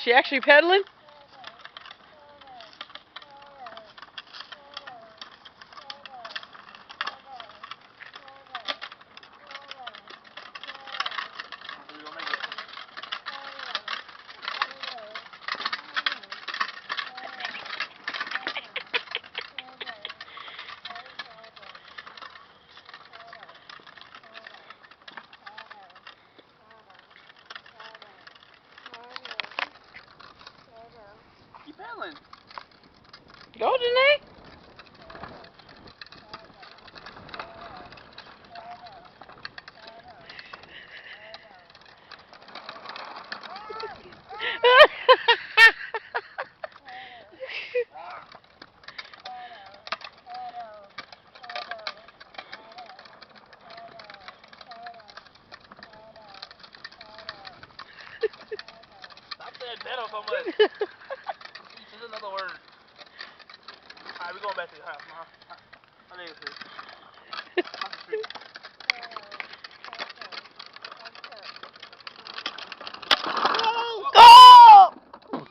She actually pedaling? Keep pedaling. Go, Janae. Stop saying pedal so much. Each is another word. Alright, we're going back to the house, huh? I need to see.